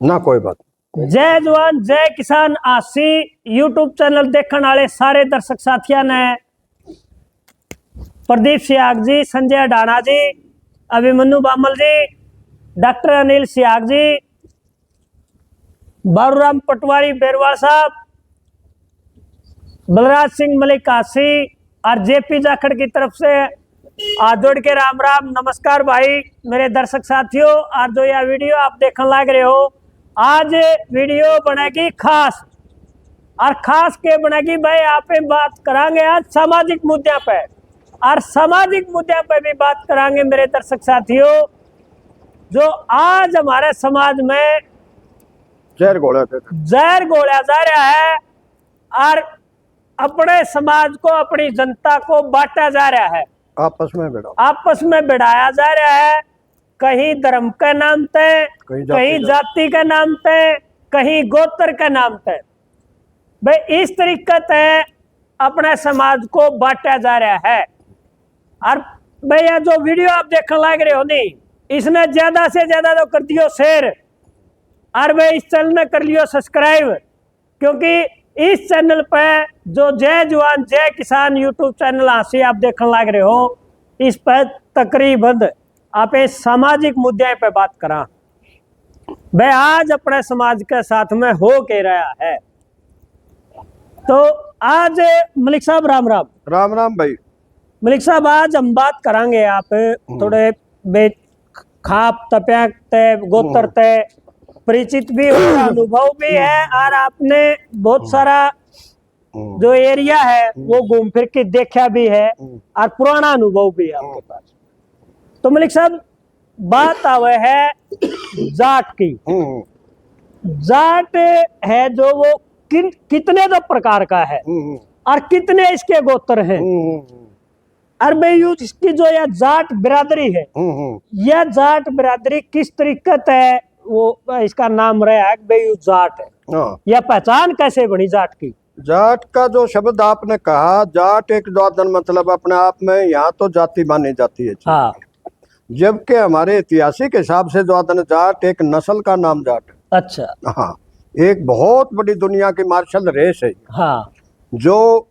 ना कोई बात। जय जवान जय किसान आसी यूट्यूब चैनल देखने वाले सारे दर्शक साथियों ने प्रदीप सियाग जी, संजय डाना जी, अभिमन्यु बामल जी, डॉक्टर अनिल सियाग जी, बारूराम पटवारी बेरवाल साहब, बलराज सिंह मलिक आसी और जेपी जाखड़ की तरफ से हाथ जोड़ के राम राम नमस्कार भाई मेरे दर्शक साथियों। आज जो यह वीडियो आप देखने लग रहे हो, आज वीडियो बनेगी खास और खास के बनेगी भाई आप पे बात करांगे आज सामाजिक मुद्दे पे, और सामाजिक मुद्दे पे भी बात करांगे मेरे दर्शक साथियों। जो आज हमारे समाज में जहर घोड़ा जा रहा है और अपने समाज को, अपनी जनता को बांटा जा रहा है, आपस में बिड़ाया जा रहा है। कहीं धर्म के नाम पे, कहीं जाति के नाम पे, कहीं गोत्र के नाम पे, भाई इस तरीके से अपने समाज को बांटा जा रहा है। और भैया जो वीडियो आप देखने लग रहे हो नहीं, इसने ज्यादा से ज्यादा तो कर दियो शेयर और भाई इस चैनल ने कर लियो सब्सक्राइब, क्योंकि इस चैनल पे जो जय जवान जय किसान यूट्यूब चैनल आसी आप देखने लग रहे हो, इस पर तकरीबन आप इस सामाजिक मुद्दे पे बात करा। भाई आज अपने समाज के साथ में हो के रहा है। तो आज मलिक साहब राम राम। राम राम भाई। मलिक साहब आज हम बात करांगे आप थोड़े बे खाप तप्याक ते गोत्र ते परिचित भी हो, अनुभव भी है, और आपने बहुत सारा जो एरिया है वो घूम फिर के देखा भी है और पुराना अनुभव भी है आपके पास। तो मलिक साहब बात आवे है जाट की। जाट है जो वो कितने तो प्रकार का है और कितने इसके गोत्र हैं। और भाई इसकी जो यह जाट बिरादरी है, यह जाट बिरादरी किस तरीके है, वो इसका नाम रहा है भाई जाट है। यह पहचान कैसे बनी जाट की? जाट का जो शब्द आपने कहा, जाट एक द्वादन मतलब अपने आप में यहाँ तो जाति मानी जाती है। हाँ। जबकि हमारे ऐतिहासिक हिसाब से द्वादन जाट एक नस्ल का नाम जाट है। अच्छा। हाँ, एक बहुत बड़ी दुनिया की मार्शल रेस है। हाँ। जो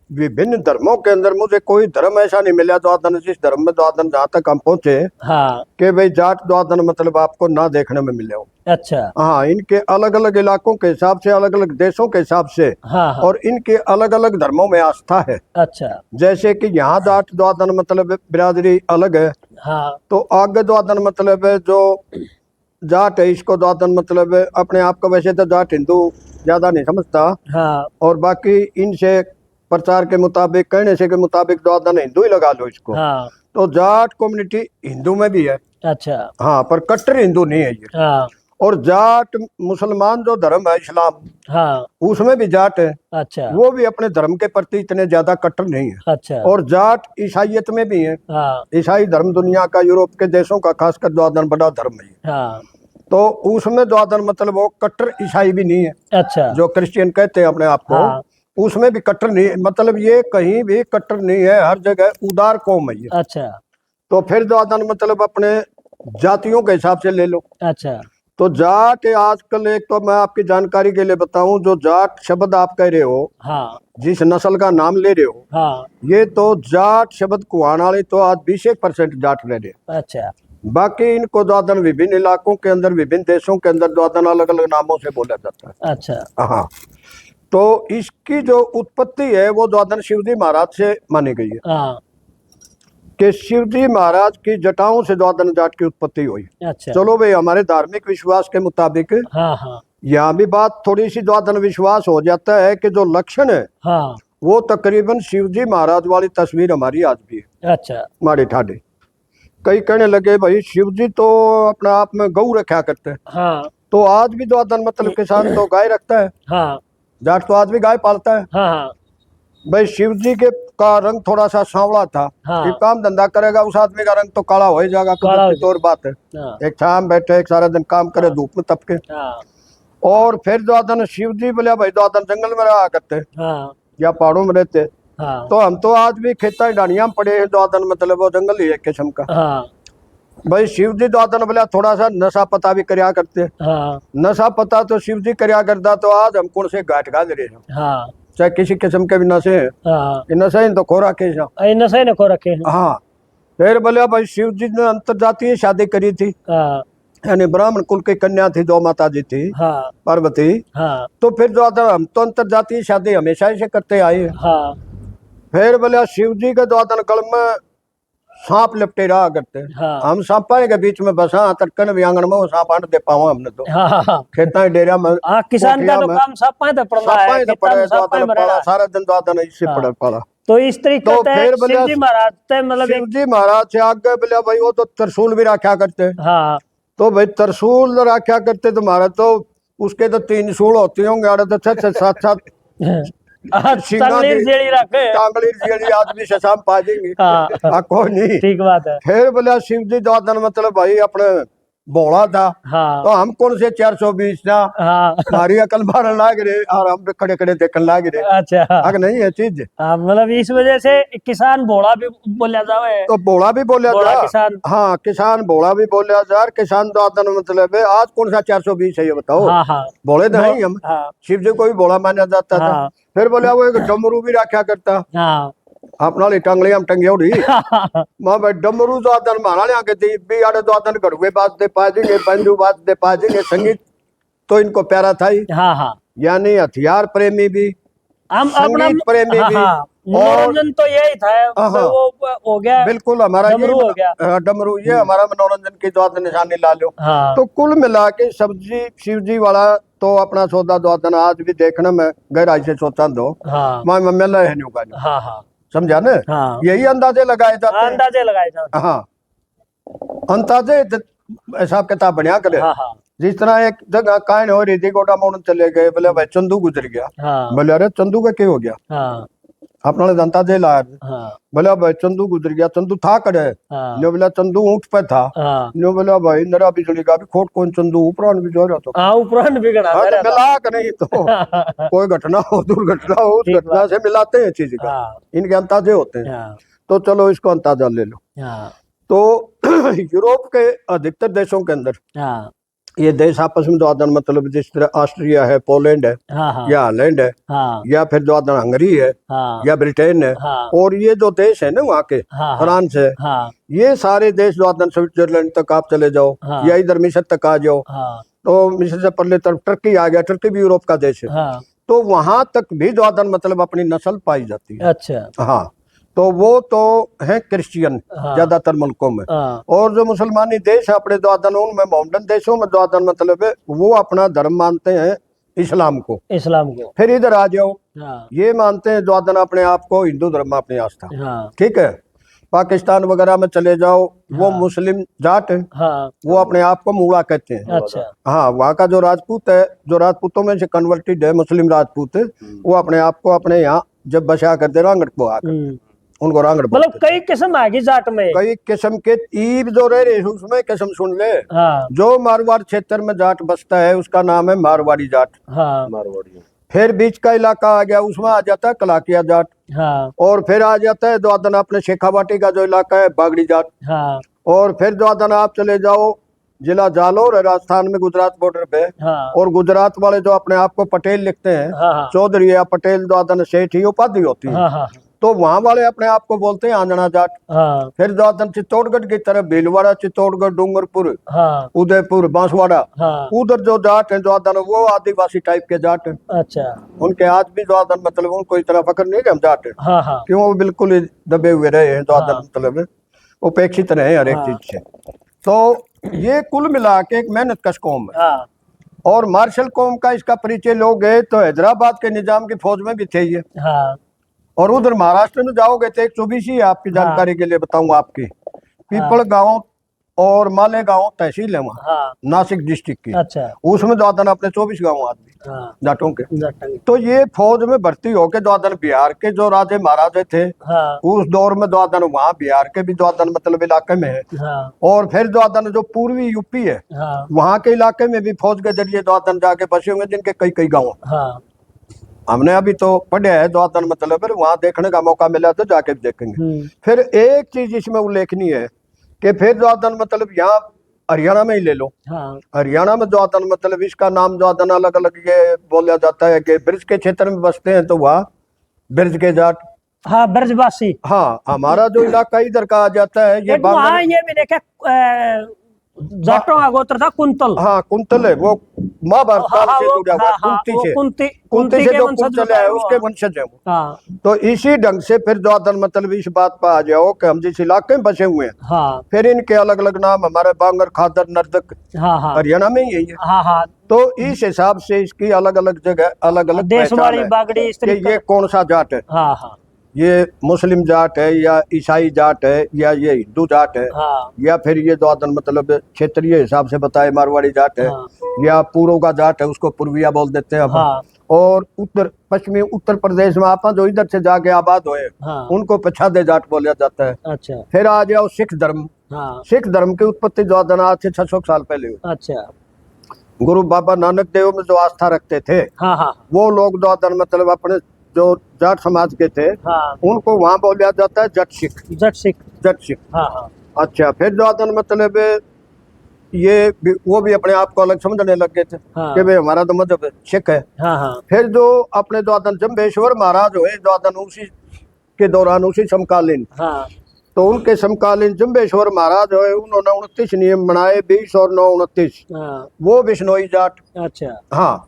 विभिन्न धर्मों के अंदर मुझे कोई धर्म ऐसा नहीं मिला द्वादन, जिस धर्म में द्वादन जहाँ तक हम पहुंचे, हाँ, कि भाई जाट द्वादन मतलब आपको ना देखने में मिले हो। अच्छा। हाँ, इनके अलग अलग इलाकों के हिसाब से, अलग अलग देशों के हिसाब से, हाँ, हाँ, और इनके अलग अलग धर्मों में आस्था है। अच्छा। जैसे कि यहाँ जाट द्वादन मतलब बिरादरी अलग है। हाँ। तो आगे द्वादन मतलब जो जाट है, इसको द्वादन मतलब अपने आप को, वैसे तो जाट हिंदू ज्यादा नहीं समझता। हाँ। और बाकी इनसे प्रचार के मुताबिक, कहने से के मुताबिक द्वादन हिंदू ही लगा लो इसको। हाँ। तो जाट कम्युनिटी हिंदू में भी है। अच्छा। हाँ, पर कट्टर हिंदू नहीं है ये। हाँ। और जाट मुसलमान जो धर्म है इस्लाम, हाँ, उसमें भी जाट है। अच्छा। वो भी अपने धर्म के प्रति इतने ज्यादा कट्टर नहीं है। अच्छा। और जाट ईसाइयत में भी है। हाँ। ईसाई धर्म दुनिया का, यूरोप के देशों का खासकर द्वादन बड़ा धर्म है। हाँ। तो उसमें द्वादन मतलब वो कट्टर ईसाई भी नहीं है। अच्छा। जो क्रिश्चियन कहते हैं अपने आप को। हाँ। उसमें भी कट्टर नहीं है, मतलब ये कहीं भी कट्टर नहीं है, हर जगह उदार कौम है ये। अच्छा। तो फिर द्वादन मतलब अपने जातियों के हिसाब से ले लो। अच्छा। तो जाट आजकल, एक तो मैं आपकी जानकारी के लिए बताऊं, जो जाट शब्द आप कह रहे हो, हाँ। जिस नस्ल का नाम ले रहे हो, हाँ। ये तो जाट शब्द कुआन वाले तो आज 20% जाट रह रहे। अच्छा। बाकी इनको द्वादन विभिन्न इलाकों के अंदर, विभिन्न देशों के अंदर द्वादन अलग अलग नामों से बोला जाता है। अच्छा। हाँ, तो इसकी जो उत्पत्ति है वो द्वादन शिवजी महाराज से मानी गई है। हाँ। कि शिवजी महाराज की जटाओं से द्वादन जाट की उत्पत्ति हुई। अच्छा। चलो भाई, हमारे धार्मिक विश्वास के मुताबिक हाँ। हाँ। यहाँ भी बात थोड़ी सी द्वादन विश्वास हो जाता है कि जो लक्षण है हाँ। वो तकरीबन शिवजी महाराज वाली तस्वीर हमारी आज भी है। अच्छा। माड़े ठाडे कई कहने लगे भाई शिवजी तो अपने आप में गऊ रखा करते हैं। हाँ। तो आज भी द्वादन मतलब किसान तो गाय रखता है। हाँ। जाट तो आज भी गाय पालता है। हाँ। भाई शिवजी के का रंग थोड़ा सा सांवला था। हाँ। ये काम धंधा करेगा उस आदमी का रंग तो काला हो ही जाएगा, कुछ और बात है। हाँ। एक शाम बैठे, एक सारा दिन काम करे, धूप में तपके। हाँ। और फिर द्वादन शिवजी बोले भाई द्वादन जंगल में रहा करते। हाँ। या पहाड़ों में रहते। हाँ। तो हम तो आज भी खेता डानिया पड़े हैं। द्वादन मतलब वो जंगल ही है किस्म का। हाँ। भाई शिव जी द्वादन बोला थोड़ा सा नशा पता भी करया करते। हाँ नशा पता तो शिव जी करया करता, तो आज हम कौन से घाट गा रहे हैं, हाँ चाहे किसी किस्म के भी नशे हैं, हाँ, ये नशे इन तो खो रखे हैं। इन नशे ने को रखे हैं। हाँ, फिर बोले भाई शिव जी ने अंतरजातीय शादी करी थी, हाँ यानी ब्राह्मण कुल की कन्या थी, जो माता जी थी हाँ पार्वती। हाँ तो फिर जो आता हम तो अंतरजातीय शादी हमेशा ही से करते आए हैं। हाँ फिर बोले शिव जी के द्वादन कल में सांप लिपटे रहा करते, हाँ हम सांपा के बीच में बसा तड़कन भी आंगन में वो सांप आंट दे पावा हमने तो हाँ खेता डेरा में। हाँ, किसान का तो काम सापा तो पड़ना है, तो खेतां पड़े में सापा ही द्वादन मरेगा। पाला सारा दिन द्वादन इससे हाँ। पड़ा पाला। तो इस तरीके तो से फिर बोले शिव जी महाराज ते मतलब शिव जी महाराज से आगे बोले भाई वो तो त्रिशूल भी रखा करते, हाँ तो भाई त्रिशूल रखा करते तुम्हारा तो उसके तो 3 सूल होते होंगे, आड़े तो 6-7 टांगली जेड़ी रखे। टांगली जेड़ी आदमी से शाम पा देंगे। हाँ कोई नहीं, ठीक बात है। फिर बोला शिव जी द्वादन मतलब भाई अपने बोला था, हाँ तो हम कौन से 420 ना हाँ हमारी अकल मारन लाग रहे और हम खड़े खड़े देखने लाग रहे। अच्छा अगर नहीं है चीज हाँ, मतलब इस वजह से किसान भोला भी बोला जावे। तो बोला भी बोलिया भोला जा। किसान। हाँ, किसान बोला भी बोलिया जा, किसान द्वादन मतलब है आज कौन सा 420 है ये बताओ। हाँ हाँ बोले नहीं हम, हाँ शिव जी को भी बोला माना जाता था। हाँ फिर बोला वो एक डमरू भी रखा करता, हाँ अपना ली टंगली हम टंगियोड़ी मां भाई डमरू द्वादन मारा लिया के दी भी आड़े द्वादन गढ़वे बात दे पा देंगे, बंजू बात दे पा देंगे, संगीत तो इनको प्यारा था ही। हाँ हाँ, यानी हथियार प्रेमी भी, हम अपना संगीत प्रेमी हाँ भी, हाँ, मनोरंजन तो यही था। हाँ, तो वो हो गया बिल्कुल हमारा ये डमरू हो गया। डमरू ये हमारा मनोरंजन की द्वादन निशानी ला लो। हाँ तो कुल मिला के सब्जी शिव जी वाला तो अपना सौदा द्वादन आज भी देखने में गहराई से सोचा दो हाँ मैं मेला है नहीं होगा, हाँ हाँ समझा ना। हाँ, यही अंदाजे लगाए जाते हैं। अंदाजे लगाए जाते। हाँ, अंदाजे हिसाब किताब बढ़िया करे। हाँ हाँ जिस तरह एक जगह कायन हो रही थी, गोटा मोड़न चले गए, बोले भाई चंदू गुजर गया। हाँ बोले अरे चंदू का क्या हो गया, हाँ अपना अंदाजे लाया। हाँ बोला भाई चंदू गुजर गया, चंदू था करे। हाँ ने बोला चंदू ऊंट पे था। हाँ ने बोला भाई नरा बिजली का भी खोट कौन चंदू उपरान भी जो रहा तो हाँ, उपरांत भी गणा हाँ, था तो रहता। मिला के नहीं तो कोई घटना हो दुर्घटना हो उस ठीक घटना से मिलाते हैं चीज का, हाँ इनके अंदाजे होते हैं। हाँ तो चलो इसको अंदाजा ले लो। हाँ तो यूरोप के अधिकतर देशों के अंदर हाँ ये देश आपस में द्वादन मतलब जिस तरह ऑस्ट्रिया है, पोलैंड है, हाँ हाँ या हॉलैंड है, हाँ या फिर द्वादन हंगरी है, हाँ या ब्रिटेन है, हाँ और ये जो देश है ना वहाँ के हाँ फ्रांस है, हाँ ये सारे देश द्वादन स्विट्जरलैंड तक आप चले जाओ, हाँ। या इधर मिस्र तक आ जाओ, हाँ तो मिस्र से पहले तरफ टर्की आ गया, टर्की भी यूरोप का देश है। हाँ, तो वहां तक भी द्वादन मतलब अपनी नस्ल पाई जाती है। अच्छा हाँ, तो वो तो है क्रिश्चियन हाँ। ज्यादातर मुल्कों में, हाँ और जो मुसलमानी देश है अपने द्वादन उनमें मॉडर्न देशों में द्वादन मतलब है वो अपना धर्म मानते हैं इस्लाम को। इस्लाम को। फिर इधर आ जाओ, हाँ ये मानते हैं द्वादन अपने आप को हिंदू धर्म में अपनी आस्था। हाँ ठीक है, पाकिस्तान वगैरह में चले जाओ वो हाँ। मुस्लिम जाट है, हाँ, वो अपने आप को मूड़ा कहते हैं। अच्छा हाँ, वहाँ का जो राजपूत है, जो राजपूतों में से कन्वर्टेड है मुस्लिम राजपूत है, वो अपने आप को अपने यहाँ जब बसा करते रांगड़ को आकर उनको रांगड़ मतलब बोलते हैं। कई किस्म आ गई जाट में। कई किस्म के ईब जो रह रहे उसमें किस्म सुन ले। हाँ जो मारवाड़ क्षेत्र में जाट बसता है उसका नाम है मारवाड़ी जाट। हाँ फिर बीच का इलाका आ गया उसमें आ जाता है कलाकिया जाट, हाँ और फिर आ जाता है द्वादन अपने शेखावाटी का जो इलाका है बागड़ी जाट, हाँ और फिर द्वादन आप चले जाओ जिला जालोर है राजस्थान में गुजरात बॉर्डर पे, हाँ और गुजरात वाले जो अपने आप को पटेल लिखते हैं, हाँ चौधरी या पटेल द्वादन सेठ ही उपाधि होती है, हाँ हाँ तो वहां वाले अपने आप को बोलते हैं आंजना जाट। हाँ फिर द्वादन चित्तौड़गढ़ की तरफ भीलवाड़ा, चित्तौड़गढ़, डूंगरपुर, हाँ उदयपुर, बांसवाड़ा, हाँ, उधर जो जाट है द्वादन वो आदिवासी टाइप के जाट है। अच्छा उनके आज भी द्वादन मतलब उनको इतना फक्र नहीं कि हम जाट है, हाँ हाँ क्यों वो बिल्कुल ही दबे हुए रहे हैं द्वादन हाँ। मतलब उपेक्षित रहे हर एक हाँ। चीज से। तो ये कुल मिला के एक मेहनत कश कौम है, हाँ और मार्शल कौम का इसका परिचय लोग गए तो हैदराबाद के निजाम की फौज में भी थे ये, हाँ और उधर महाराष्ट्र में जाओगे तो एक 24 आपकी जानकारी के लिए बताऊं आपकी, पीपल गांव और मालेगांव तहसील है वहाँ, हाँ नासिक डिस्ट्रिक्ट की, अच्छा उसमें द्वादन अपने 24 गांव आदमी हाँ जाटों के। जाटंग, तो ये फौज में भर्ती होके द्वादन बिहार के जो राजे महाराजे थे हाँ उस दौर में द्वादन वहाँ बिहार के भी द्वादन मतलब इलाके में है, हाँ और फिर द्वादन जो पूर्वी यूपी है हाँ वहाँ के इलाके में भी फौज के जरिए द्वादन जाके बसे हुए जिनके कई कई गाँव हाँ हमने अभी तो पढ़े है द्वादन मतलब वहाँ देखने का मौका मिला तो जाके भी देखेंगे। फिर एक चीज इसमें उल्लेखनीय है कि फिर जो आदन मतलब यहाँ हरियाणा में ही ले लो। हाँ हरियाणा में जो आदन मतलब इसका नाम जो आदन अलग अलग ये बोला जाता है कि ब्रज के क्षेत्र में बसते हैं तो वहाँ ब्रज के जाट। हाँ ब्रजवासी। हाँ, हमारा जो इलाका इधर का आ जाता है ये एक वहाँ ये भी देखे जाटों का गोत्र था कुंतल। हाँ कुंतल है, वो महाभारत काल से जुड़ा हुआ है, कुंती से, कुंती से जो कुंतल है उसके वंशज है वो। हाँ तो इसी ढंग से फिर जो आदन मतलब इस बात पर आ जाओ कि हम जिस इलाके में बसे हुए हैं, हाँ फिर इनके अलग अलग नाम, हमारे बांगर, खादर, नर्दक हाँ हाँ हरियाणा में ही यही है। हाँ हाँ तो इस हिसाब से इसकी अलग अलग जगह अलग अलग देशवाड़ी बागड़ी इस कि तरीके ये कौन सा जाट है, हाँ हाँ ये मुस्लिम जाट है या ईसाई जाट है या ये हिंदू जाट है, हाँ या फिर ये जो आदन मतलब क्षेत्रीय हिसाब से बताए मारवाड़ी जाट है, हाँ या पूर्व का जाट है उसको पूर्विया बोल देते हैं हम। हाँ और पश्चिमी उत्तर प्रदेश में आप जो इधर से जाके आबाद हुए हाँ उनको पछादे जाट बोला जाता है। अच्छा फिर आ जाओ सिख धर्म। हाँ सिख धर्म की उत्पत्ति जो आदन आज से 600 साल पहले हुई। अच्छा गुरु बाबा नानक देव में जो आस्था रखते थे हाँ हाँ वो लोग जो आदन मतलब अपने जो जाट समाज के थे हाँ उनको वहाँ बोला जाता है जट सिख। जट सिख। जट सिख। हाँ हाँ अच्छा, फिर जो आदन मतलब वो भी अपने आप को अलग समझने लग गए थे हाँ कि भाई हमारा तो मजहब सिख है। हाँ हाँ फिर जो अपने जो आदन जम्बेश्वर महाराज हुए जो आदन उसी के दौरान उसी समकालीन, हाँ तो उनके समकालीन जम्बेश्वर महाराज हुए, उन्होंने 29 नियम बनाए, 20 और 9 29, हाँ वो बिश्नोई जाट। अच्छा हाँ,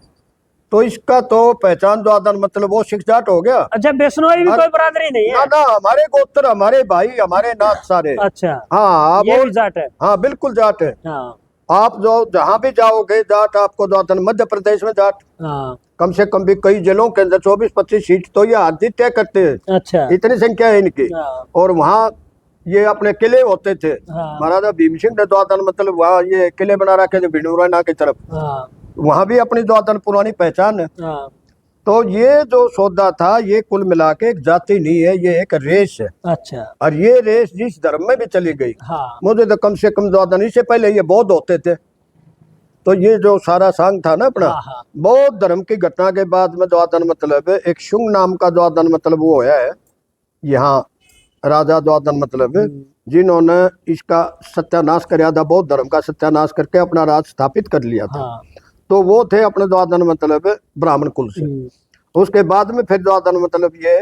तो इसका तो पहचान जो आदन मतलब वो सिख जाट हो गया। अच्छा बिश्नोई भी कोई बरादरी नहीं है? ना, हमारे गोत्र, हमारे भाई, हमारे नाथ सारे। अच्छा हाँ ये भी जाट है? हाँ बिल्कुल जाट है। हाँ आप जो जहाँ भी जाओगे जाट आपको जो आदन, मध्य प्रदेश में जाट हाँ कम से कम भी कई जिलों के अंदर 24-25 सीट तो ये आदि तय करते हैं। अच्छा इतनी संख्या है इनकी। हाँ और वहाँ ये अपने किले होते थे। हाँ महाराजा भीम सिंह ने द्वादन मतलब वहाँ ये किले बना रखे थे भिंडूराना की तरफ, हाँ वहाँ भी अपनी द्वादन पुरानी पहचान है। हाँ तो ये जो सौदा था ये कुल मिला के एक जाति नहीं है, ये एक रेस है। अच्छा और ये रेस जिस धर्म में भी चली गई, हाँ मुझे तो कम से कम द्वादन, इससे पहले ये बौद्ध होते थे, तो ये जो सारा सांग था ना अपना हाँ हाँ बौद्ध धर्म की घटना के बाद में द्वादन मतलब एक शुंग नाम का द्वादन मतलब वो होया है यहाँ राजा द्वादन मतलब जिन्होंने इसका सत्यानाश कराया था, बौद्ध धर्म का सत्यानाश करके अपना राज स्थापित कर लिया था। हाँ तो वो थे अपने द्वादन मतलब ब्राह्मण कुल से। उसके बाद में फिर द्वादन मतलब ये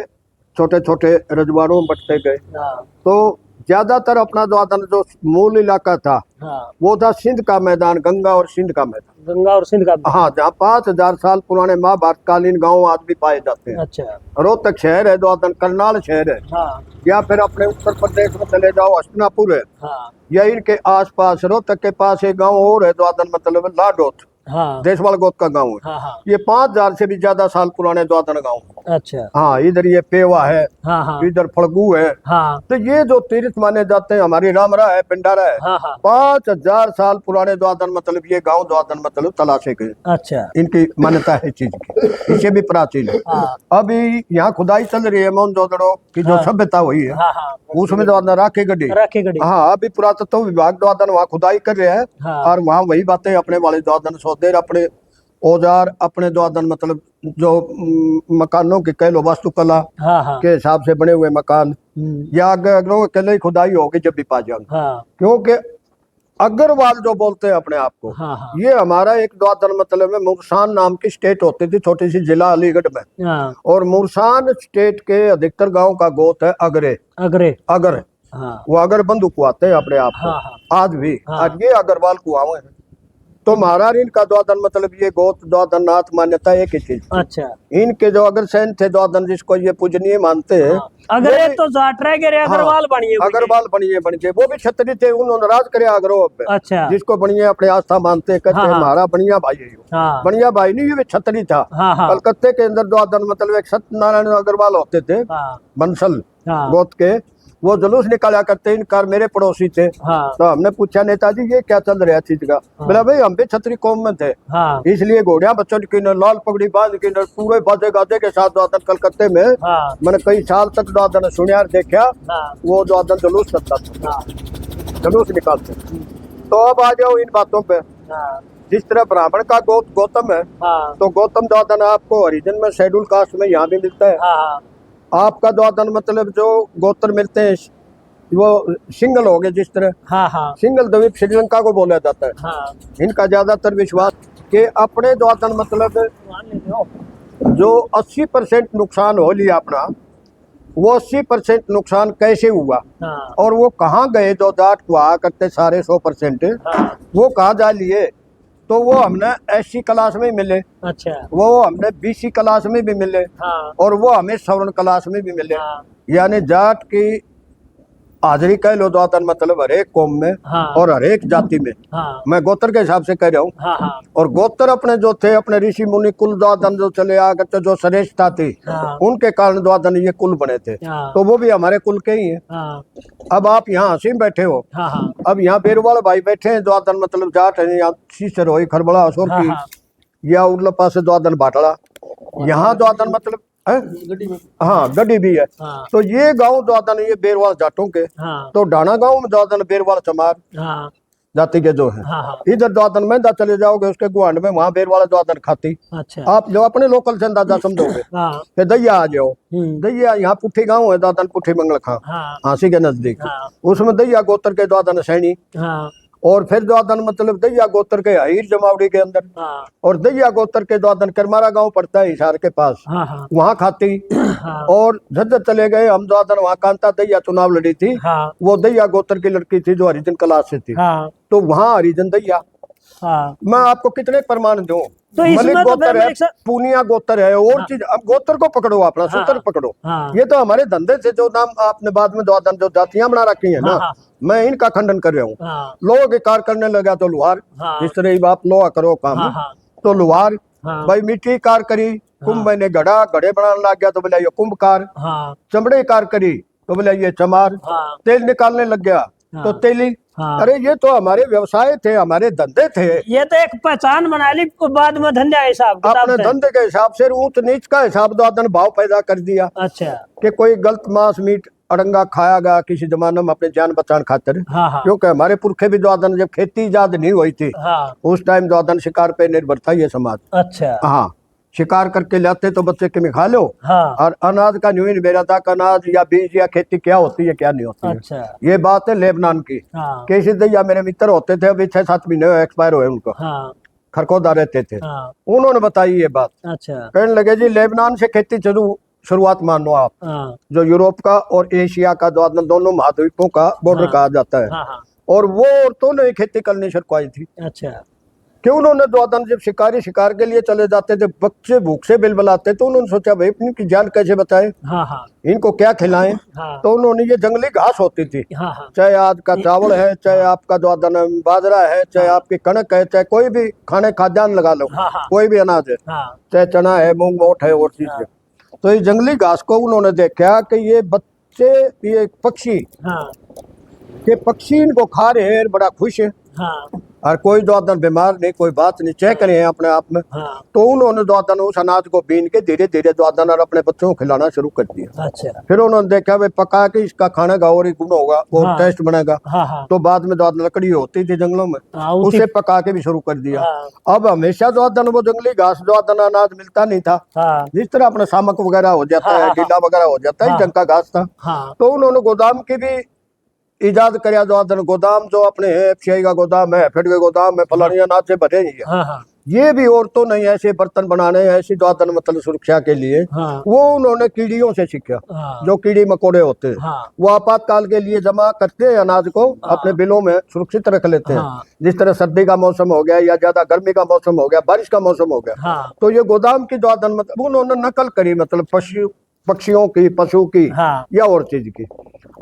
छोटे छोटे रजवाड़ों में बंटते गए। हाँ तो ज्यादातर अपना द्वादन जो मूल इलाका था हाँ वो था सिंध का मैदान, गंगा और सिंध का मैदान। गंगा और सिंध का। हाँ, जहाँ 5000 साल पुराने महाभारत कालीन गांव आज भी पाए जाते हैं। अच्छा रोहतक शहर है द्वादन, करनाल शहर है, हाँ या फिर अपने उत्तर प्रदेश में चले जाओ हस्तिनापुर है, हाँ या इनके आसपास रोहतक के पास एक गांव और है द्वादन मतलब लाडोत, हाँ देशवाल गोत का गांव है। हाँ हाँ ये 5000 से भी ज्यादा साल पुराने द्वादन गांव है। अच्छा हाँ, इधर ये पेवा है, हाँ हाँ इधर फड़गू है। हाँ तो ये जो तीर्थ माने जाते हैं, हमारी रामरा है, पिंडारा है, हाँ हाँ 5000 साल पुराने द्वादन मतलब ये गांव द्वादन मतलब तलाशे गए। अच्छा इनकी मान्यता है चीज की, इससे भी प्राचीन है। हाँ अभी यहाँ खुदाई चल रही है मोहनजोदड़ो की जो हाँ। सभ्यता हुई है हाँ हाँ उसमें द्वादन राखे गड्ढे। राखी गढ़ी। हाँ, अभी पुरातत्व विभाग द्वादन वहाँ खुदाई कर रहे हैं। हाँ और वहाँ वही बातें अपने वाले द्वादन सौदेर, अपने औजार, अपने द्वादन मतलब जो मकानों की कह लो वास्तुकला हाँ हाँ के हिसाब से बने हुए मकान, या अगर अकेले ही खुदाई होगी जब भी पा जाएंगे। हाँ क्योंकि अग्रवाल जो बोलते हैं अपने आप को, हाँ हाँ ये हमारा एक द्वादन मतलब में मुरसान नाम की स्टेट होती थी, छोटी सी जिला अलीगढ़ में। हाँ और मुरसान स्टेट के अधिकतर गांव का गोत है अगरे। अगरे अगर हाँ वो अगर बंधु कुआते हैं अपने आप को, हाँ हाँ आज भी। हाँ। आज ये अग्रवाल कुआवे हैं। तो महाराज इनका द्वादन मतलब ये गोत द्वादन नाथ मान्यता एक ही चीज। अच्छा इनके जो अगर सैन थे द्वादन जिसको ये पूजनीय मानते हैं, हाँ। अगरे तो जाट रह गए, अग्रवाल बनिए अग्रवाल बनिए वो भी क्षत्रिय थे, उन्होंने राज करे अग्रवाल पे। अच्छा जिसको बनिए अपने आस्था मानते कहते हाँ, हैं हाँ। हमारा बनिया भाई है। हाँ बनिया भाई नहीं, ये भी क्षत्रिय था। हाँ हाँ कलकत्ते के अंदर द्वादन मतलब एक सत्यनारायण अग्रवाल होते थे हाँ बंसल हाँ गोत के, वो जुलूस निकाला करते, इनकार मेरे पड़ोसी थे। हाँ तो हमने पूछा नेताजी ये क्या चल रहा है चीज का? बोला भाई हम भी छतरी कौम में थे, हाँ इसलिए घोड़िया बच्चों की न लाल पगड़ी बांध की न पूरे बाजे गाजे के साथ द्वादन कलकत्ते में हाँ मैंने कई साल तक द्वादन सुनियार देखा। हाँ वो द्वादन जुलूस करता था, हाँ जुलूस निकालते। तो अब आ जाओ इन बातों पे। हाँ जिस तरह ब्राह्मण का गोत गौतम है, हाँ तो गौतम द्वादन आपको हरिजन में शेड्यूल कास्ट में यहाँ भी मिलता है। हाँ आपका द्वादन मतलब जो गोत्र मिलते हैं वो सिंगल हो गए, जिस तरह हाँ हाँ सिंगल द्वीप श्रीलंका को बोला जाता है। हाँ इनका ज्यादातर विश्वास कि अपने द्वादन मतलब जो 80% नुकसान हो लिया अपना, वो 80% नुकसान कैसे हुआ हाँ और वो कहाँ गए जो जाट हुआ करते सारे 100%, हाँ वो कहाँ जा लिए। तो वो हमने SC क्लास में मिले, अच्छा वो हमने BC क्लास में भी मिले, हाँ और वो हमें सवर्ण क्लास में भी मिले। हाँ यानी जाट की हाजिरी कह लो द्वादन मतलब हर एक कौम में हाँ और हर एक जाति में। हाँ मैं गोत्र के हिसाब से कह रहा हूँ। हाँ हाँ और गोत्र अपने जो थे, अपने ऋषि मुनि कुल द्वादन जो चले आ गए, जो श्रेष्ठता थी, हाँ उनके कारण द्वादन ये कुल बने थे। हाँ तो वो भी हमारे कुल के ही हैं। हाँ अब आप यहाँ हसीम बैठे हो, हाँ हाँ अब यहाँ बेरवाल भाई बैठे हैं, द्वादन मतलब जाट है, यहाँ शीशर हो खरबड़ा असुर हाँ की, हाँ या उर्लपा से द्वादन बाटड़ा, यहाँ द्वादन मतलब है, हाँ गड्डी भी है। हाँ तो ये गांव द्वादन ये बेरवाल जाटों के। हाँ तो डाना गांव में द्वादन बेरवाल चमार हाँ जाति के जो है। हाँ हाँ इधर द्वादन में चले जाओगे उसके गुआंड में, वहाँ बेरवाल द्वादन खाती। अच्छा आप जो अपने लोकल से अंदाजा समझोगे। हाँ फिर दैया आ जाओ, हम्म, दैया यहाँ पुट्ठी गांव है, द्वादन पुट्ठी मंगल खां, हाँ हांसी के नजदीक। हाँ उसमें दैया गोत्र के द्वादन सैनी, हाँ और फिर द्वादन मतलब दैया गोत्र के हईर जमावड़ी के अंदर, हाँ और दैया गोत्र के द्वादन करमारा गांव पड़ता है हिसार के पास, हाँ हाँ वहाँ खाती। हाँ और झज्जर चले गए हम द्वादन, वहाँ कांता दैया चुनाव लड़ी थी, हाँ वो दैया गोत्र की लड़की थी जो हरिजन क्लास से थी, हाँ तो वहाँ हरिजन दैया। हाँ मैं आपको कितने प्रमाण दूं। तो इसमें मलिक तो गोत्र फिर है, मेरे साथ- पूनिया गोत्र है, और चीज। अब गोत्र को पकड़ो, अपना हाँ, सूत्र हाँ, पकड़ो। हाँ, ये तो हमारे धंधे से जो नाम आपने बाद में द्वादन जो जातियां बना रखी है ना, हाँ, हाँ, मैं इनका खंडन कर रहा हूँ। हाँ, लोह के कार करने लगा तो लोहार, हाँ, जिस तरह ही आप लोहा करो काम, हाँ, हाँ, तो लोहार। हाँ, भाई मिट्टी कार करी, कुंभ मैंने घड़े बनाने लग गया तो बोला ये कुंभकार। हाँ, चमड़े कार करी तो बोला ये चमार। हाँ, तेल निकालने लग गया तो हाँ, तेली। हाँ। अरे ये तो हमारे व्यवसाय थे, हमारे धंधे थे। ये तो एक पहचान बना ली, बाद में धंधा हिसाब किताब अपने से। धंधे के हिसाब से ऊंच नीच का हिसाब द्वादन भाव पैदा कर दिया अच्छा कि कोई गलत मांस मीट अड़ंगा खाया गया किसी जमाने में अपने जान बचाने खातिर। हाँ हाँ क्योंकि हमारे पुरखे भी द्वादन, जब खेती इजाद नहीं हुई थी हाँ उस टाइम द्वादन शिकार पे निर्भर था ये समाज। अच्छा हाँ, शिकार करके लाते तो बच्चे के में खा लो, हाँ और अनाज का न्यून बेरा था, अनाज या बीज या खेती क्या होती है क्या नहीं होती है। अच्छा ये बात है लेबनान की। हाँ कैसे दैया मेरे मित्र होते थे, अभी 6-7 महीने एक्सपायर हुए उनको, हाँ खरकोदा रहते थे, हाँ उन्होंने बताई ये बात। अच्छा कहने लगे जी लेबनान से खेती शुरुआत मान लो आप, हाँ जो यूरोप का और एशिया का दोनों महाद्वीपों का बॉर्डर हाँ, कहा जाता है। हाँ हाँ और वो औरतों ने खेती करनी शुरुआई थी। अच्छा क्यों? उन्होंने द्वादन जब शिकारी शिकार के लिए चले जाते थे, बच्चे भूख से बिलबिलाते, तो उन्होंने सोचा भाई अपनी की जान कैसे बचाए, हाँ हाँ इनको क्या खिलाएं। हाँ तो उन्होंने ये जंगली घास होती थी, हाँ हाँ चाहे आज का चावल है, चाहे आपका द्वादन बाजरा है, चाहे आपकी कणक है, चाहे कोई भी खाने खाद्यान्न लगा लो, हाँ हाँ कोई भी अनाज है, हाँ चाहे चना है, मूंग मोट है और चीज है। तो ये जंगली घास को उन्होंने देखा कि ये बच्चे, ये पक्षी हाँ के पक्षी इनको खा रहे हैं, बड़ा खुश है, हाँ और कोई द्वादन बीमार नहीं, कोई बात नहीं, चेक रहे हैं अपने आप में। हाँ तो उन्होंने द्वादन उस अनाज को बीन के धीरे धीरे द्वादन और अपने बच्चों को खिलाना शुरू कर दिया। अच्छा फिर उन्होंने देखा भाई पका के इसका खाने का और ही गुण होगा, और हाँ। टेस्ट बनेगा। हाँ हाँ तो बाद में द्वादन लकड़ी होती थी जंगलों में, हाँ, उसी- उसे पका के भी शुरू कर दिया। हाँ अब हमेशा द्वादन वो जंगली घास द्वादन अनाज मिलता नहीं था, हाँ जिस तरह अपना सामक वगैरह हो जाता है, हाँ, ढीला वगैरह हो जाता है, हाँ। जंग का घास था। हाँ तो उन्होंने गोदाम की भी इजाद कराया। द्वादन गोदाम जो अपने है, एफसीआई का गोदाम है, फिर के गोदाम है, फलानी अनाज से भरे ही है। हाँ हाँ ये भी औरतों ने ऐसे बर्तन बनाने, ऐसी द्वादन मतलब सुरक्षा के लिए, हाँ वो उन्होंने कीड़ियों से सीखा। हाँ जो कीड़ी मकोड़े होते हैं, हाँ वो आपातकाल के लिए जमा करते हैं अनाज को, अपने बिलों में सुरक्षित रख लेते हैं। हाँ। जिस तरह सर्दी का मौसम हो गया, या ज्यादा गर्मी का मौसम हो गया, बारिश का मौसम हो गया, हाँ तो ये गोदाम की द्वादन मतलब उन्होंने नकल करी, मतलब पक्षियों की, पशु की, हाँ या और चीज की।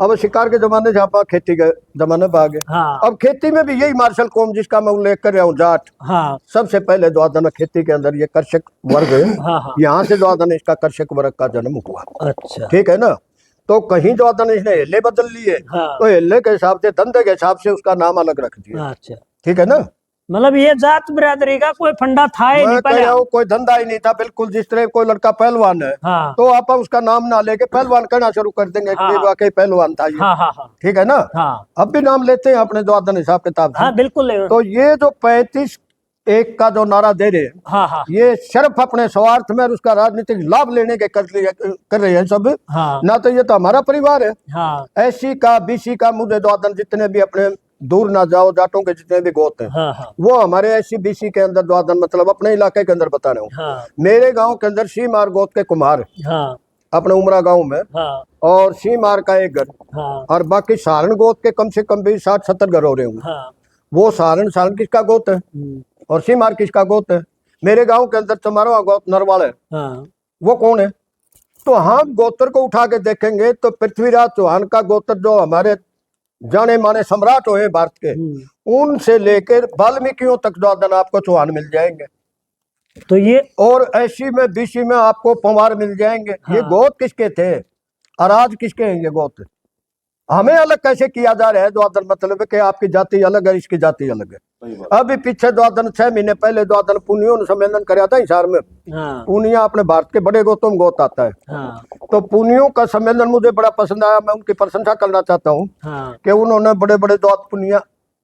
अब शिकार के जमाने से आप खेती के जमाने पर आ गए। हाँ अब खेती में भी यही मार्शल कौम जिसका मैं उल्लेख कर रहा हूँ, जाट, हाँ सबसे पहले द्वादन खेती के अंदर ये कर्षक वर्ग है। हाँ हाँ यहाँ से द्वादन इसका कर्षक वर्ग का जन्म हुआ। अच्छा ठीक है ना। तो कहीं द्वादन इसने हेले बदल लिए, हाँ तो हेले के हिसाब से, धंधे के हिसाब से उसका नाम अलग रख दिया। अच्छा ठीक है ना। मतलब ये जात बिरादरी का कोई फंडा था ही नहीं मैं कह पहले। रहा हूँ कोई धंधा ही नहीं था बिल्कुल। जिस तरह कोई लड़का पहलवान है, हाँ तो आप उसका नाम ना लेके पहलवान कहना शुरू कर देंगे कि हाँ। ये वाकई पहलवान था ये। हाँ हाँ हाँ ठीक है ना। हाँ अब भी नाम लेते हैं अपने द्वादन हिसाब किताब से। हाँ बिल्कुल तो ये जो 35 एक का जो नारा दे रहे हैं, हाँ हाँ ये सिर्फ अपने स्वार्थ में और उसका राजनीतिक लाभ लेने के कर रहे हैं सब। हाँ ना तो ये तो हमारा परिवार है। हाँ एससी का, बीसी का, मुझे द्वादन जितने भी अपने दूर ना जाओ, जाटों के जितने भी गोत हैं, हाँ हाँ वो हमारे एससी बीसी के अंदर द्वादन मतलब अपने इलाके के अंदर बता रहा हूँ। हाँ मेरे गांव के अंदर सीमार गोत के कुमार हाँ अपने उमरा गांव में, हाँ और सीमार का एक घर, हाँ और बाकी सारण गोत के कम से कम भी 60-70 घर हो रहे होंगे। हाँ वो सारण किसका गोत है और सीमार किसका गोत है? मेरे गांव के अंदर चमारवा गोत नरवाल है, हाँ वो कौन है? तो हम गोत्र को उठा के देखेंगे तो पृथ्वीराज चौहान का गोत्र, जो हमारे जाने माने सम्राट हुए भारत के, उनसे लेकर वाल्मीकियों तक द्वादन आपको चौहान मिल जाएंगे। तो ये और एससी में बीसी में आपको पंवार मिल जाएंगे। हाँ। ये गोत किसके थे और आज किसके हैं ये गोत? हमें अलग कैसे किया जा रहा है द्वादन मतलब कि आपकी जाति अलग है, इसकी जाति अलग है। अभी पीछे द्वादन 6 महीने पहले द्वादन पुनियों ने सम्मेलन कराया था हिसार में। हाँ पुनिया अपने भारत के बड़े गोतों में गोत आता है। हाँ तो पुनियों का सम्मेलन मुझे बड़ा पसंद आया। मैं उनकी प्रशंसा करना चाहता हूँ हाँ कि उन्होंने बड़े बड़े पुनिया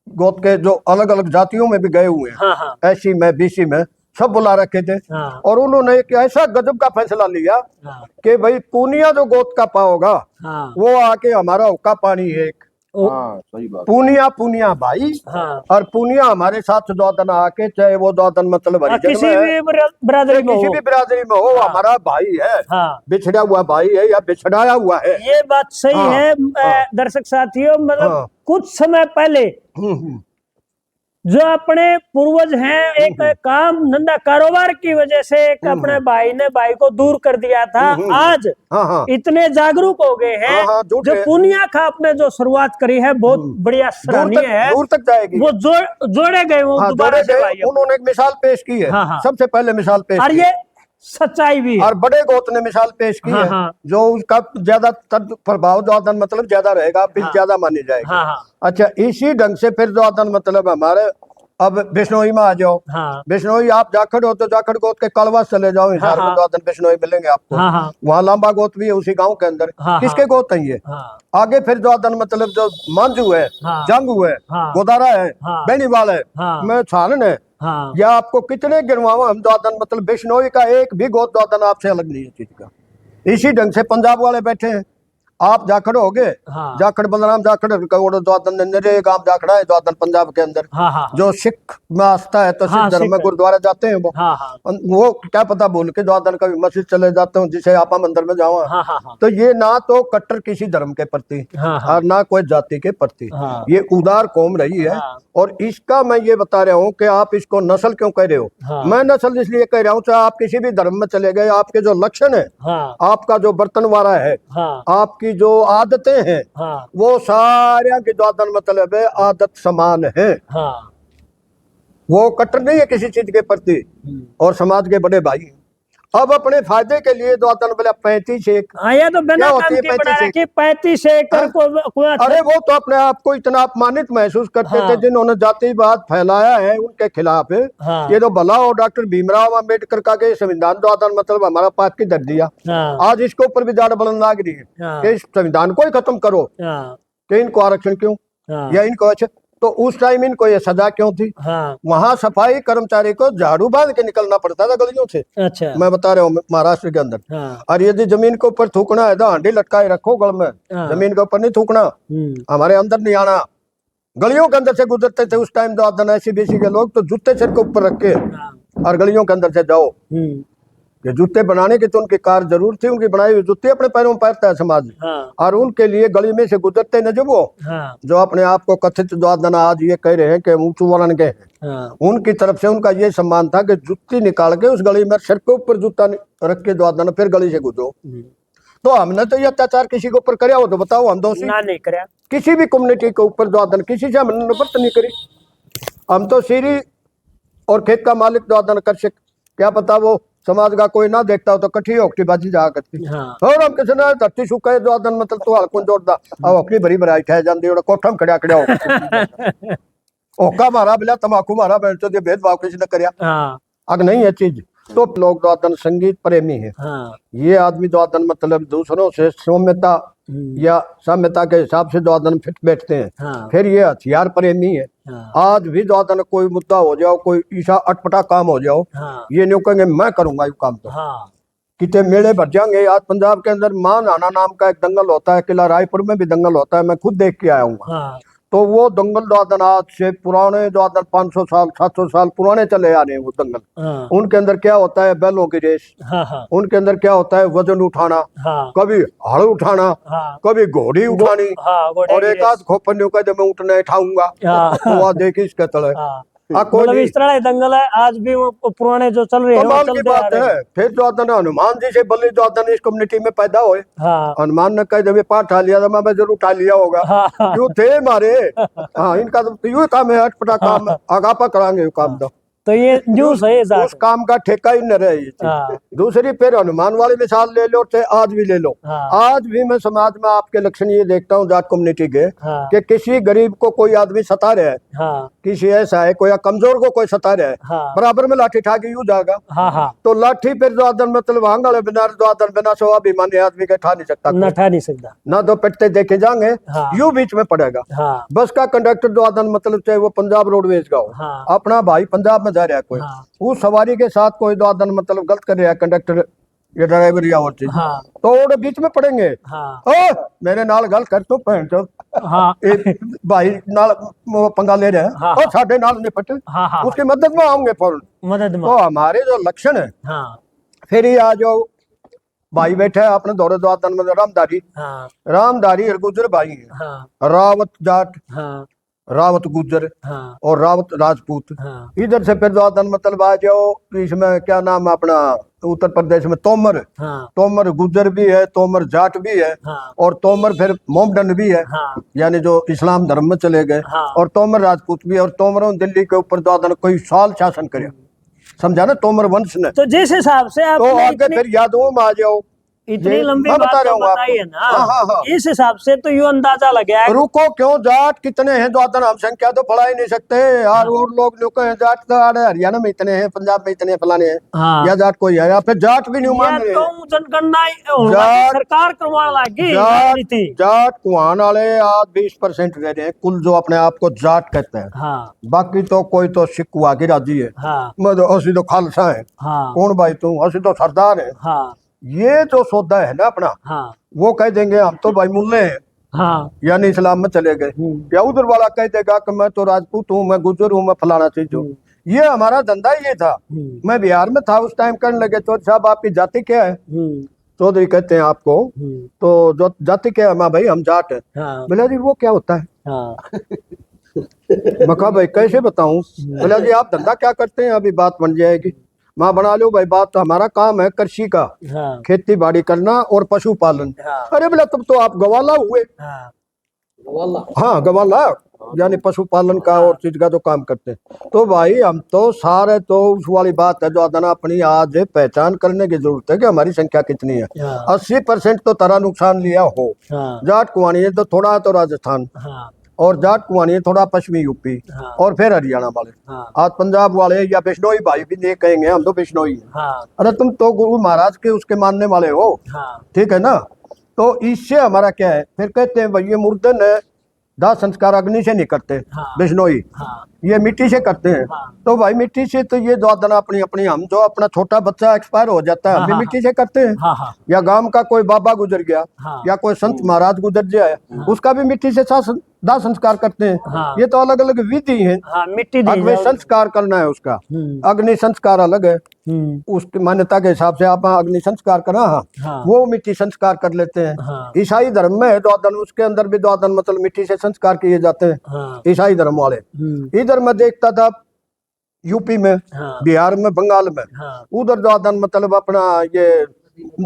गोत के जो अलग अलग जातियों में भी गए हुए हैं, हाँ हाँ एससी में बीसी में सब बुला रखे थे। हाँ और उन्होंने एक ऐसा गजब का फैसला लिया हाँ कि भाई पूनिया जो गोत का पाओगा हाँ वो आके हमारा हुक्का पानी है एक। हाँ सही बात। पुनिया भाई, हाँ और पुनिया हमारे साथ द्वादन आके, चाहे वो द्वादन मतलब हरिजन किसी में भी है, बिरादरी में किसी हो। भी बिरादरी में हो, हमारा भाई है। हाँ बिछड़ा हुआ भाई है या बिछड़ाया हुआ है। ये बात सही हाँ, है। हाँ। दर्शक साथियों, मतलब हाँ। कुछ समय पहले हम्म, जो अपने पूर्वज हैं, एक काम धंधा कारोबार की वजह से एक अपने भाई ने भाई को दूर कर दिया था। आज हाँ हाँ इतने जागरूक हो गए हैं। हाँ, जुट जो गए। पुनिया का आपने जो शुरुआत करी है बहुत बढ़िया सराहनीय है। दूर तक जाएगी। वो जोड़े गए वो हाँ, दोबारा जोड़े से गए। भाई अपने। उन्होंने एक मिसाल पेश की है। हाँ, हाँ। सबसे पहले मिसाल पेश और की। ये सच्चाई भी है। और बड़े गोत ने मिसाल पेश की हाँ, है, हाँ। जो उसका ज्यादातर प्रभाव द्वादन मतलब ज्यादा रहेगा, बिल ज्यादा मानी जाएगी। हाँ हाँ अच्छा, इसी ढंग से फिर द्वादन मतलब हमारे अब बिश्नोई में आ जाओ। हाँ बिश्नोई आप जाखड़ हो तो जाखड़ गोत के कलवास चले जाओ, हिसार में हाँ। द्वादन बिश्नोई मिलेंगे आपको। हाँ हाँ वहाँ लांबा गोत भी है उसी गांव के अंदर। हाँ, किसके गोत है ये? हाँ आगे फिर द्वादन मतलब जो मांझू है, हाँ। जंगू है, हाँ। गोदारा है, हाँ। बेनीवाल है, हाँ। मैं छालन है, हाँ या आपको कितने गिनवाओ हम द्वादन मतलब बिश्नोई का एक भी गोत द्वादन आपसे अलग नहीं है चीज का। इसी ढंग से पंजाब वाले बैठे हैं। आप जाखड़ हो गए, हाँ। जाखड़ बलराम जाखड़ द्वादन नरे गांव जाखड़ा है द्वादन पंजाब के अंदर। हाँ हाँ जो सिख में आस्था है तो हाँ, सिख धर्म सिख में है। गुरुद्वारा जाते हैं हाँ हाँ वो क्या पता बोल के द्वादन कभी मस्जिद चले जाते हूँ जिसे आपा मंदिर में जाओ। हाँ हाँ हाँ तो ये ना तो कट्टर किसी धर्म के प्रति हाँ, हाँ। और ना कोई जाति के प्रति, हाँ। ये उदार कौम रही है। हाँ। और इसका मैं ये बता रहा हूँ कि आप इसको नस्ल क्यों कह रहे हो। हाँ। मैं नस्ल इसलिए कह रहा हूँ, चाहे आप किसी भी धर्म में चले गए, आपके जो लक्षण है, हाँ आपका जो बर्तनवारा है, हाँ आपकी जो आदतें हैं, हाँ वो सारे की द्वादन मतलब है आदत समान है। हाँ वो कट्टर नहीं है किसी चीज के प्रति, और समाज के बड़े भाई हैं। अब अपने फायदे के लिए द्वादन बोले 35 एकड़। हाँ, ये तो बिना क्या होती काम है के बना 35 रखी 35 एकड़ हाँ? को अरे वो तो अपने आप को इतना अपमानित महसूस करते हाँ। थे जिन्होंने जातिवाद फैलाया है उनके खिलाफ। हाँ। ये तो भला हो डॉक्टर भीमराव अम्बेडकर का के संविधान द्वादन मतलब हमारा पास की दर दिया। हाँ आज इसके ऊपर भी जाड़ बुलंद लाग रही है हाँ। कि इस संविधान को ही खत्म करो, हाँ कि इनको आरक्षण क्यों हाँ या इनको अच्छा। तो उस टाइम इनको ये सजा क्यों थी? हाँ वहां सफाई कर्मचारी को झाड़ू बांध के निकलना पड़ता था गलियों से। अच्छा मैं बता रहा हूँ महाराष्ट्र के अंदर। हाँ और यदि जमीन के ऊपर थूकना है तो हांडी लटकाए रखो गल में, हाँ। जमीन के ऊपर नहीं थूकना, हमारे अंदर नहीं आना। गलियों के अंदर से गुजरते थे उस टाइम द्वादन ऐसी बीसी के लोग, तो जूते सिर के ऊपर रख के और गलियों के अंदर से जाओ। ये जूते बनाने की तो उनकी कार जरूर थी, उनकी बनाई हुई जूते अपने पैरों में पहनता है समाज। हाँ और उनके लिए गली में से गुजरते न जब वो हाँ जो अपने आप को कथित द्वादन आज ये कह रहे हैं कि ऊंचू वर्ण के हैं, हाँ उनकी तरफ से उनका ये सम्मान था कि जुत्ती निकाल के उस गली में सिर के ऊपर जूता रख के द्वादन फिर गली से गुजरो। तो हमने तो ये अत्याचार किसी के ऊपर कराया हो तो बताओ हम दोषी? ना नहीं कराया किसी भी कम्युनिटी के ऊपर द्वादन किसी से हमने नफरत नहीं करी। हम तो सीरी और खेत का मालिक द्वादन कर सक, क्या पता वो समाज का कोई ना देखता हो तो कठी ओकटी बाजी जा करती। हाँ और हम किसी ने धरती सुखाए द्वादन मतलब तो हल्कुन जोड़दा अब ओकटी भरी भराई ठह जाती है कोठा में खड़ा खड़ा हो ओका मारा बिला तमाकू मारा बैठ तो भेदभाव किसी ने करया हाँ अग नहीं है चीज। तो लोग द्वादन संगीत प्रेमी है। हाँ ये आदमी द्वादन मतलब दूसरों से सौम्यता या साम्यता के हिसाब से द्वादन फिट बैठते हैं। हाँ फिर ये हथियार प्रेमी है, हाँ। आज भी द्वादन कोई मुद्दा हो जाओ, कोई ईसा अटपटा काम हो जाओ, हाँ। ये नहीं कहेंगे मैं करूंगा ये काम। तो हाँ। कितने मेले भर जाएंगे। आज पंजाब के अंदर मान आना नाम का एक दंगल होता है, किला रायपुर में भी दंगल होता है, मैं खुद देख के आया हूँ। हाँ। तो वो दंगल द्वादन आज से पुराने द्वादन 500 साल 700 साल पुराने चले आ रहे हैं वो दंगल। हाँ। उनके अंदर क्या होता है, बैलों की रेस। हाँ। हाँ। उनके अंदर क्या होता है, वजन उठाना, हाँ। कभी हड़ उठाना, हाँ। कभी घोड़ी उठानी, हाँ, घोड़े और की एक आध रेस। खोपन कहते मैं उठने उठाऊंगा। हाँ। तो वहाँ देखी इसके तले हाँ। कोई मतलब नहीं। इस तरह दंगल है, आज भी वो पुराने जो चल रहे हैं वो कमाल की चलते आ बात रहे हैं। है। फिर द्वादन हनुमान जी से बलि द्वादन इस कम्युनिटी में पैदा हुए। हाँ। हनुमान ने कह जब ये पाठ उठा लिया था, मैं जरूर उठा लिया होगा। हाँ। हाँ। क्यों थे मारे। हाँ, इनका तो यूं काम है, अटपटा काम है, आगापा कराएंगे ये काम। तो ये न्यूज है उस जाट। काम का ठेका ही न रहे ये चीज। हाँ। दूसरी फिर हनुमान वाली मिसाल ले लो, चाहे आज भी ले लो। हाँ। आज भी मैं समाज में आपके लक्षण ये देखता हूँ जाट कम्युनिटी के, हाँ। कि किसी गरीब को कोई आदमी सता रहा है, हाँ। किसी ऐसा है कोई कमजोर को कोई सता रहा है, हाँ। बराबर में लाठी ठा के यूं जाएगा। हाँ। हाँ। तो लाठी फिर द्वादन मतलब आंगल बिना द्वादन बिना स्वाभिमानी आदमी के ठा नहीं सकता न कोई। ठा नहीं सकता। ना तो पिटते देखे जाएंगे, हाँ। यूं बीच में पड़ेगा। हाँ। बस का कंडक्टर द्वादन मतलब चाहे वो पंजाब रोडवेज का हो, हाँ। अपना भाई पंजाब में जा रहा है कोई, हाँ। उस सवारी के साथ कोई द्वादन मतलब गलत कर रहा है कंडक्टर या ड्राइवर या और चीज, हाँ। तो वो बीच में पड़ेंगे। हाँ। ओ मेरे नाल गल कर तो भैन चो हाँ। भाई नाल वो पंगा ले रहे हैं, हाँ। और साढ़े नाल निपट, हाँ। हाँ। उसकी मदद में आऊंगे फौरन। मदद में। तो हमारे जो लक्षण है, हाँ। फिर ही आ जाओ भाई बैठे है अपने दौरे द्वादन में रामधारी। हाँ। रामधारी और गुजर भाई है, हाँ। रावत जाट, हाँ। रावत गुजर हाँ। और रावत राजपूत। हाँ। इधर से फिर द्वादन मतलब आ जाओ, इसमें क्या नाम है अपना उत्तर प्रदेश में तोमर। हाँ। तोमर गुजर भी है, तोमर जाट भी है, हाँ। और तोमर फिर मोमडन भी है, हाँ। यानी जो इस्लाम धर्म में चले गए। हाँ। और तोमर राजपूत भी है, और तोमरों ने दिल्ली के ऊपर द्वादन कोई साल शासन करे, समझा ना, तोमर वंश ने। तो जिस हिसाब से तो आपने आगे फिर यादवों में आ जाओ, इतनी ये लंबी मैं बात बता रहा तो हूँ आपको। बताई है ना, हाँ, हाँ, हाँ। इस हिसाब से तो यूं अंदाजा लग गया है। रुको, क्यों जाट कितने हैं द्वादन, हम संख्या तो बढ़ा ही नहीं सकते। और लोग जो कहें जाट तो हरियाणा में इतने हैं, पंजाब में इतने फलाने हैं, हाँ। या जाट कोई है, या फिर जाट भी नहीं मान ये रहे। तो जनगणना जाट- सरकार करवाने लगी जाट जाट कुहान वाले आज 20% रह रहे हैं कुल, जो अपने आप को जाट कहते हैं। हाँ। बाकी तो कोई तो सिख हुआ की राजी है, हाँ। मैं तो असि तो खालसा है। हाँ। कौन भाई तू, असि तो सरदार है। हाँ। ये जो सौदा है ना अपना, हाँ। वो कह देंगे हम तो भाई मुल्ले हैं, हाँ। यानी इस्लाम में चले गए। या उधर वाला कह देगा कि मैं तो राजपूत हूँ, मैं गुजर हूँ, मैं फलाना चीज हूँ। ये हमारा धंधा ये था। मैं बिहार में था उस टाइम, करने लगे तो साहब आपकी जाति क्या है, चौधरी कहते हैं आपको, तो जो जाति क्या है, मैं भाई हम जाट है। हाँ। बोला जी वो क्या होता है। हाँ। मैं कहा भाई कैसे बताऊं। बोला जी आप धंधा क्या करते हैं, अभी बात बन जाएगी। माँ बना लो भाई, बात तो हमारा काम है कृषि का, हाँ। खेती बाड़ी करना और पशुपालन। हाँ। अरे बोला तब तो आप गवाला हुए। हाँ। हाँ गवाला, यानी पशुपालन का और चीज का जो काम करते हैं। तो भाई हम तो सारे तो उस वाली बात है जो अदना अपनी आज पहचान करने की जरूरत है कि हमारी संख्या कितनी है। हाँ। 80% तो तारा नुकसान लिया हो। हाँ। जाट कुआनी है तो थोड़ा तो राजस्थान, हाँ। और जाट कुआनी है थोड़ा पश्चिमी यूपी, हाँ। और फिर हरियाणा वाले। हाँ। आज पंजाब वाले या बिश्नोई भाई भी नहीं कहेंगे, हम तो बिश्नोई हैं। हाँ। अरे तुम तो गुरु महाराज के उसके मानने वाले हो, हाँ। ठीक है ना। तो इससे हमारा क्या है, फिर कहते हैं भाई ये मुर्दे ने दाह संस्कार अग्नि से नहीं करते। हाँ। बिश्नोई हाँ। ये मिट्टी से करते हैं। हाँ। तो भाई मिट्टी से तो ये द्वादना अपनी अपनी, हम जो अपना छोटा बच्चा एक्सपायर हो जाता है हम भी हाँ, मिट्टी से करते हैं। हाँ। हाँ। या गांव का कोई बाबा गुजर गया, हाँ। या कोई संत महाराज गुजर जाए, उसका भी मिट्टी से दाह संस्कार करते हैं। हाँ। ये तो अलग अलग विधि है। हाँ। मिट्टी दी अग्नि जाओ। संस्कार करना है उसका, अग्नि संस्कार अलग है, उसकी मान्यता के हिसाब से आप अग्नि संस्कार करा। हाँ। वो मिट्टी संस्कार कर लेते हैं। हाँ। ईसाई धर्म में है द्वादन, उसके अंदर भी द्वादन मतलब मिट्टी से संस्कार किए जाते हैं। हाँ। ईसाई धर्म वाले। इधर मैं देखता था यूपी में, हाँ। बिहार में, बंगाल में, हाँ। उधर द्वादन मतलब अपना ये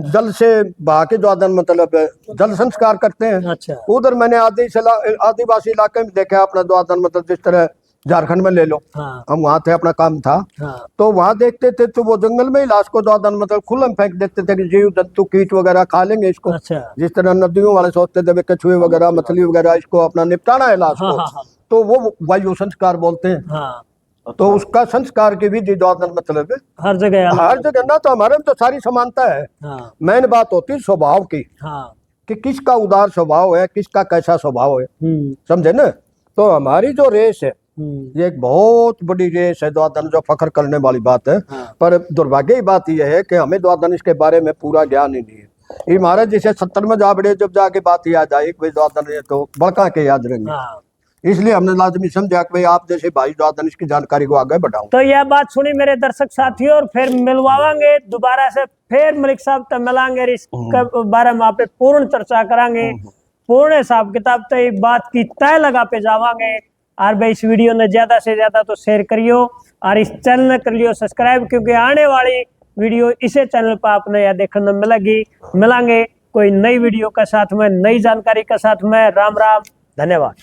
जल से बहा के द्वादन मतलब जल संस्कार करते हैं। अच्छा। उधर मैंने आदिवासी इलाके में देखा अपना द्वादन मतलब, जिस तरह झारखंड में ले लो, हाँ। हम वहां थे, अपना काम था। हाँ। तो वहां देखते थे तो वो जंगल में ही लाश को द्वादन मतलब खुला में फेंक देते थे कि जीव जंतु कीट वगैरह खा लेंगे इसको। अच्छा। जिस तरह नदियों वाले सोचते थे कछुए वगैरह मछली वगैरह इसको अपना निपटाना है लाश हाँ। को। हाँ। तो वो वायु संस्कार बोलते हैं। हाँ। तो उसका संस्कार की विधि द्वादन मतलब हर जगह अलग। हर जगह ना, तो हमारे में तो सारी समानता है। हाँ। मेन बात होती है स्वभाव की, हाँ। कि किसका उदार स्वभाव है, किसका कैसा स्वभाव है, समझे ना। तो हमारी जो रेस है ये एक बहुत बड़ी ये द्वादश जो फख्र करने वाली बात है। पर दुर्भाग्य की बात यह है कि हमें द्वादश के बारे में पूरा ज्ञान ही नहीं है। ये महाराज जिसे 70 में जा बड़े जब जाके बात याद आई कि भाई द्वादश तो बड़का के याद रहेंगे, इसलिए हमने लाजमी समझा कि भाई आप जैसे भाई द्वादश की जानकारी को आगे बढ़ाओ। तो यह बात सुनी मेरे दर्शक साथियों, और फिर मिलवाएंगे दोबारा से, फिर मलिक साहब तक मिलांगे, इसके बारे में आप पूर्ण चर्चा करांगे, पूर्ण हिसाब किताब तो एक बात की तय लगा पे जावांगे। और भाई इस वीडियो ने ज्यादा से ज्यादा तो शेयर करियो और इस चैनल कर लियो सब्सक्राइब, क्योंकि आने वाली वीडियो इसे चैनल पर आपने यह देखने मिलेगी। मिलांगे कोई नई वीडियो के साथ में, नई जानकारी के साथ में। राम राम, धन्यवाद।